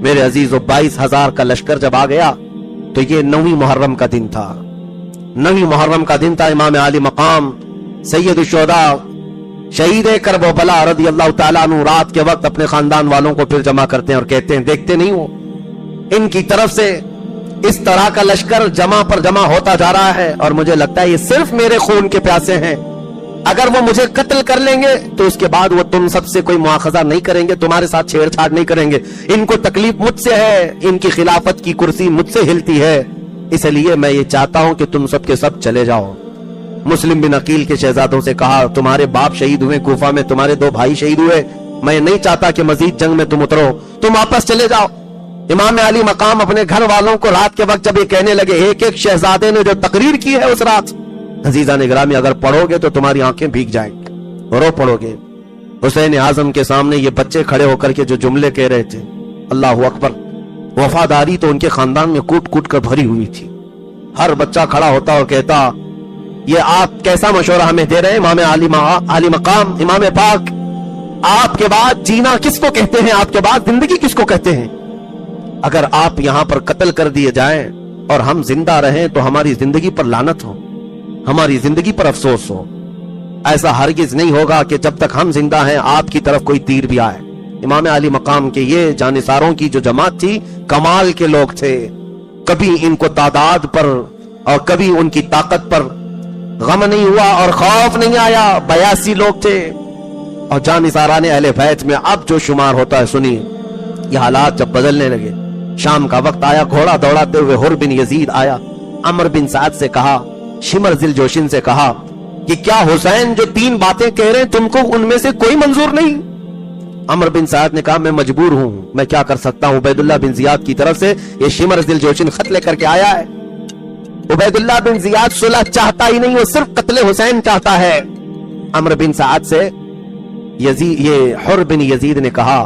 میرے अजीजों 22,000 का लश्कर जब आ गया तो ये 9वीं मुहर्रम का दिन था। 9वीं मुहर्रम का दिन था। इमाम आली मकाम सैयद शुहदा शहीद करबला रज़ी अल्लाह ताला अन्हु रात के वक्त अपने खानदान वालों को फिर जमा करते हैं और कहते हैं, देखते नहीं हो इनकी तरफ से इस तरह का लश्कर जमा पर जमा होता जा रहा है और मुझे लगता है ये सिर्फ मेरे खून के प्यासे हैं। अगर वो मुझे कत्ल कर लेंगे तो उसके बाद वो तुम सबसे कोई मुआखजा नहीं करेंगे, तुम्हारे साथ छेड़छाड़ नहीं करेंगे। इनको तकलीफ मुझसे है, इनकी खिलाफत की कुर्सी मुझसे हिलती है, इसलिए मैं ये चाहता हूं कि तुम सबके सब चले जाओ। मुस्लिम बिन अकील के शहजादों से कहा, तुम्हारे बाप शहीद हुए कूफा में, तुम्हारे 2 भाई शहीद हुए, मैं नहीं चाहता कि मजीद जंग में तुम उतरो, तुम वापस चले जाओ। इमाम अली मकाम अपने घर वालों को रात के वक्त जब ये कहने लगे, एक एक शहजादे ने जो तकरीर की है उस रात, अजीजा ने गिरामी अगर पढ़ोगे तो तुम्हारी आंखें भीग जाएंगी, रो पड़ोगे। हुसैन आजम के सामने ये बच्चे खड़े होकर के जो जुमले कह रहे थे, अल्लाह अकबर, वफादारी तो उनके खानदान में कूट कूट कर भरी हुई थी। हर बच्चा खड़ा होता और कहता, ये आप कैसा मशवरा हमें दे रहे हैं इमाम आली मकाम, इमाम पाक, आपके बाद जीना किसको कहते हैं, आपके बाद जिंदगी किसको कहते हैं? अगर आप यहां पर कत्ल कर दिए जाएं और हम जिंदा रहें तो हमारी जिंदगी पर लानत हो, हमारी जिंदगी पर अफसोस हो। ऐसा हरगिज नहीं होगा कि जब तक हम जिंदा हैं आपकी तरफ कोई तीर भी आए। इमाम अली मकाम के ये जानिसारों की जो जमात थी, कमाल के लोग थे। कभी इनको तादाद पर और कभी उनकी ताकत पर गम नहीं हुआ और खौफ नहीं आया। 82 लोग थे और जानिसारान अहले बैत में अब जो शुमार होता है, सुनिए, ये हालात जब बदलने लगे, शाम का वक्त आया, घोड़ा दौड़ाते हुए हुर बिन यजीद आया। अमर बिन साद से कहा, शिमर जिल जोशिन से कहा कि क्या हुसैन जो 3 बातें कह रहे हैं तुमको उनमें से कोई मंजूर नहीं? अमर बिन साद ने कहा, मैं मजबूर हूं, मैं क्या कर सकता हूं। उबैदुल्लाह बिन जियाद की तरफ से ये शिमर जिल जोशिन खत लेकर के आया है। उबैदुल्लाह बिन जियाद सुलह चाहता ही नहीं, वो सिर्फ कत्ले हुसैन चाहता है। अमर बिन साद से ये हुर बिन यजीद ने कहा,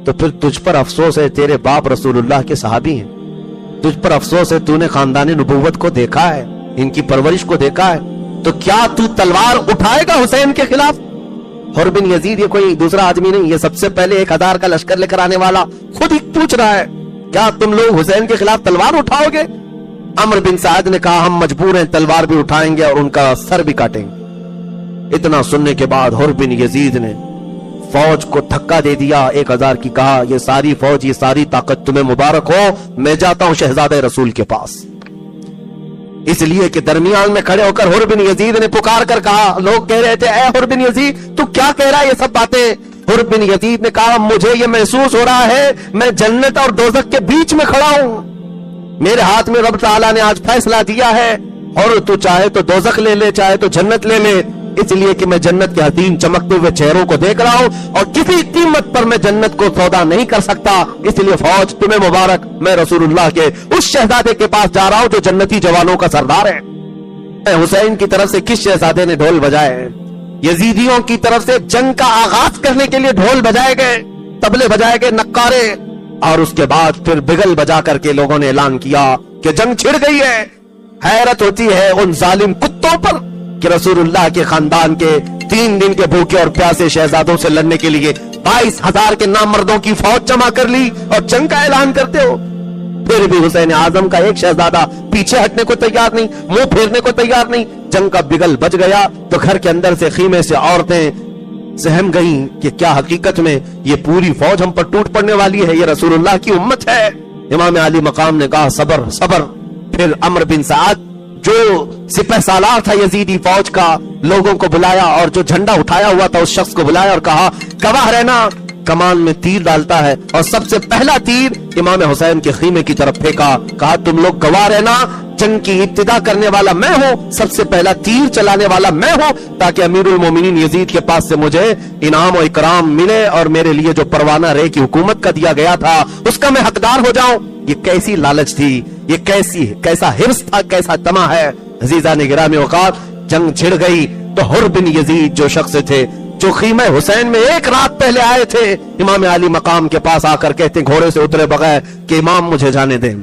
तो फिर तुझ पर अफसोस है, तेरे बाप रसूलुल्लाह के सहाबी हैं, तुझ पर अफसोस है, तूने खानदान नबुव्वत को देखा है, इनकी परवरिश को देखा है, तो क्या तू तलवार उठाएगा हुसैन के खिलाफ? हुर बिन यजीद ये कोई दूसरा आदमी नहीं, ये सबसे पहले 1000 का लश्कर लेकर आने वाला खुद ही पूछ रहा है, क्या तुम लोग हुसैन के खिलाफ तलवार उठाओगे? अमर बिन साद ने कहा, हम मजबूर हैं, तलवार भी उठाएंगे और उनका सर भी काटेंगे। इतना सुनने के बाद हुर बिन यजीद ने फौज को धक्का दे दिया, 1000 की, कहा, ये सारी फौज, ये सारी ताकत तुम्हें मुबारक हो, मैं जाता हूं शहजादे रसूल के पास। इसलिए कि दरमियान में खड़े होकर हुर बिन यजीद ने पुकार कर कहा, लोग कह रहे थे, ए हुर बिन यजीद तू क्या कह रहा है ये सब बातें? हुर बिन यजीद ने कहा, मुझे ये महसूस हो रहा है मैं जन्नत और दोज़ख के बीच में खड़ा हूं, मेरे हाथ में रब ताला ने आज फैसला दिया है, और तू चाहे तो दोज़ख ले ले, चाहे तो जन्नत ले ले, इसलिए कि मैं जन्नत के हसीन चमकते हुए चेहरों को देख रहा हूं और किसी कीमत पर मैं जन्नत को सौदा नहीं कर सकता। इसलिए फौज तुम्हें मुबारक, मैं रसूलुल्लाह के उस शहजादे के पास जा रहा हूं जो जन्नती जवानों का सरदार है। हुसैन की तरफ से किस शहजादे ने ढोल बजाए? यजीदियों की तरफ से जंग का आगाज करने के लिए ढोल बजाए गए, तबले बजाए गए, नक्कारे, और उसके बाद फिर बिगल बजा करके लोगों ने ऐलान किया कि जंग छिड़ गई है। हैरत होती है उन जालिम कुत्तों पर कि रसूलुल्लाह के खानदान के 3 दिन के भूखे और प्यासे शहजादों से लड़ने के लिए 22,000 के नामर्दों की फौज जमा कर ली और जंग का ऐलान करते हो। फिर भी हुसैन आजम का एक शहजादा पीछे हटने को तैयार नहीं, मुंह फेरने को तैयार नहीं। जंग का बिगल बज गया तो घर के अंदर से खीमे से औरतें सहम गई कि क्या हकीकत में ये पूरी फौज हम पर टूट पड़ने वाली है, ये रसूलुल्लाह की उम्मत है। इमाम अली मकाम ने कहा, सबर सबर। फिर अमर बिन साद जो सिपह सालार था यजीदी फौज का, लोगों को बुलाया और जो झंडा उठाया हुआ था उस शख्स को बुलाया और कहा, गवाह रहना, कमान में तीर डालता है और सबसे पहला तीर इमाम हुसैन के खीमे की तरफ फेंका। कहा, तुम लोग गवाह रहना, जंग की इब्तिदा करने वाला मैं हूं, सबसे पहला तीर चलाने वाला मैं हूं, ताकि अमीरुल मोमिनीन यजीद के पास से मुझे इनाम और इकराम मिले और मेरे लिए जो परवाना रे की हुकूमत का दिया गया था उसका मैं हकदार हो जाऊं। ये कैसी लालच थी, ये कैसा हिर्स था, कैसा तमा है। अजीजा ने गिरामी औकात, जंग छिड़ गई तो हुर बिन यजीद जो शख्स थे जो खीमे हुसैन में एक रात पहले आए थे, इमाम अली मकाम के पास आकर कहते घोड़े से उतरे बगैर कि इमाम मुझे जाने दें,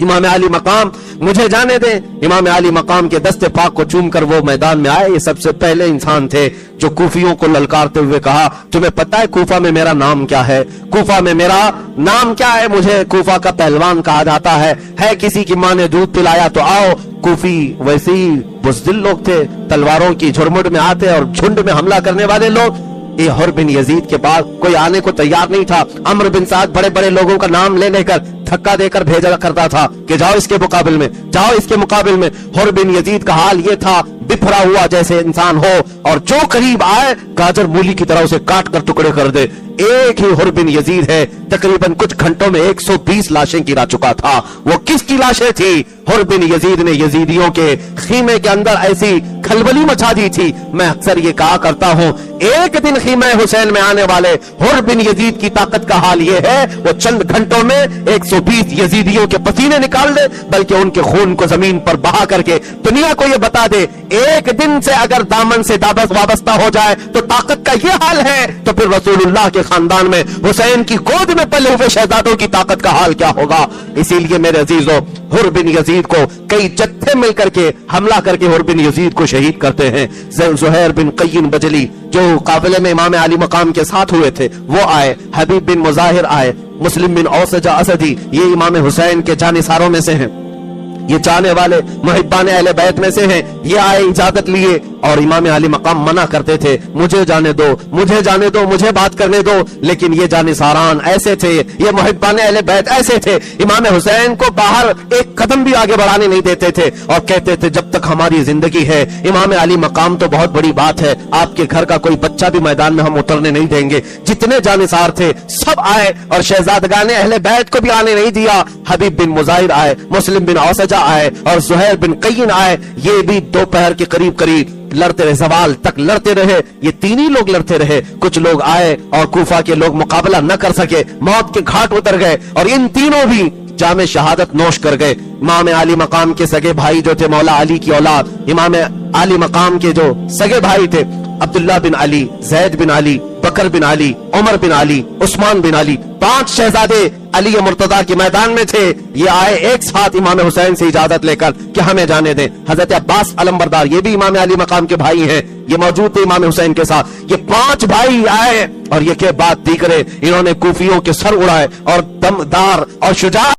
इमाम अली मकाम मुझे जाने दें। इमाम अली मकाम के दस्ते पाक को चूम कर वो मैदान में आए। ये सबसे पहले इंसान थे जो कूफियों को ललकारते हुए कहा, तुम्हें पता है कूफा में मेरा नाम क्या है? कूफा में मेरा नाम क्या है? मुझे कूफा का पहलवान कहा जाता है किसी की माँ ने दूध पिलाया तो आओ। कूफी वैसे ही बुज़दिल लोग थे, तलवारों की झुरमुट में आते और झुंड में हमला करने वाले लोग। ये हुर बिन यजीद के बाद कोई आने को तैयार नहीं था। अम्र बिन साद बड़े बड़े लोगों का नाम ले लेकर धक्का देकर भेजा करता था कि जाओ इसके मुकाबिल में, जाओ इसके मुकाबिल में। हुर बिन यजीद का हाल ये था, बिफरा हुआ जैसे इंसान हो और जो करीब आए गाजर मूली की तरह उसे काट कर टुकड़े कर दे। एक ही हुर बिन यजीद है, तकरीबन कुछ घंटों में 120 लाशें गिरा चुका था। वो किसकी लाशें थी? हुर बिन यजीद ने यजीदियों के खीमे के अंदर ऐसी खलबली मचा दी थी। मैं अक्सर ये कहा करता हूँ, एक दिन खीमे हुसैन में आने वाले हुर बिन यजीद की ताकत का हाल ये है, वो चंद घंटों में 120 यजीदियों के पसीने निकाल दे, बल्कि उनके खून को जमीन पर बहा करके दुनिया को ये बता दे, एक दिन से अगर दामन से वाबस्ता हो जाए तो ताकत का ये हाल है, तो फिर रसूलुल्लाह के खानदान में हुसैन की गोद में पले हुए शहजादों की ताकत का हाल क्या होगा। इसीलिए मेरे अजीजों, हुर बिन यजीद को कई जत्थे मिलकर के हमला करके हुर बिन यजीद को शहीद करते हैं। ज़ुहैर बिन क़य्यिन बजली जो काफिले में इमाम अली मकाम के साथ हुए थे वो आए, हबीब बिन मुज़ाहिर आए, मुस्लिम बिन औसजा असदी ये इमाम हुसैन के जानिसारों में से हैं, ये चाहने वाले मुहिब्बान अहले बैत में से हैं। ये आए, इजाजत लिए और इमाम अली मकाम मना करते थे, मुझे जाने दो, मुझे जाने दो, मुझे बात करने दो। लेकिन ये जानिसारान ऐसे थे, ये मुहिब्बान अहले बैत ऐसे थे, इमाम हुसैन को बाहर एक कदम भी आगे बढ़ाने नहीं देते थे और कहते थे जब तक हमारी जिंदगी है इमाम अली मकाम तो बहुत बड़ी बात है, आपके घर का कोई बच्चा भी मैदान में हम उतरने नहीं देंगे। जितने जानिसार थे सब आए और शहजादगाने अहले बैत को भी आने नहीं दिया। हबीब बिन मुज़ाहिर आए, मुस्लिम बिन औसजा आए और ज़ुहैर बिन क़य्यिन आए। ये भी दोपहर के करीब करीब लड़ते रहे, ज़वाल तक लड़ते रहे, ये तीन ही लोग लड़ते रहे। कुछ लोग आए और कूफा के लोग मुकाबला न कर सके, मौत के घाट उतर गए और इन तीनों भी जामे शहादत नोश कर गए। इमाम अली मकाम के सगे भाई जो थे मौला अली की औलाद, इमाम अली मकाम के जो सगे भाई थे अब्दुल्ला बिन अली, जैद बिन अली, बकर बिन अली, उमर बिन अली, उस्मान बिन अली, 5 शहजादे अली मुर्तजा के मैदान में थे। ये आए एक साथ इमाम हुसैन से इजाजत लेकर कि हमें जाने दें। हजरत अब्बास अलमबरदार ये भी इमाम अली मकाम के भाई हैं, ये मौजूद थे इमाम हुसैन के साथ। ये 5 भाई आए और ये के बाद दीगरे इन्होंने कूफियों के सर उड़ाए और दमदार और शुजा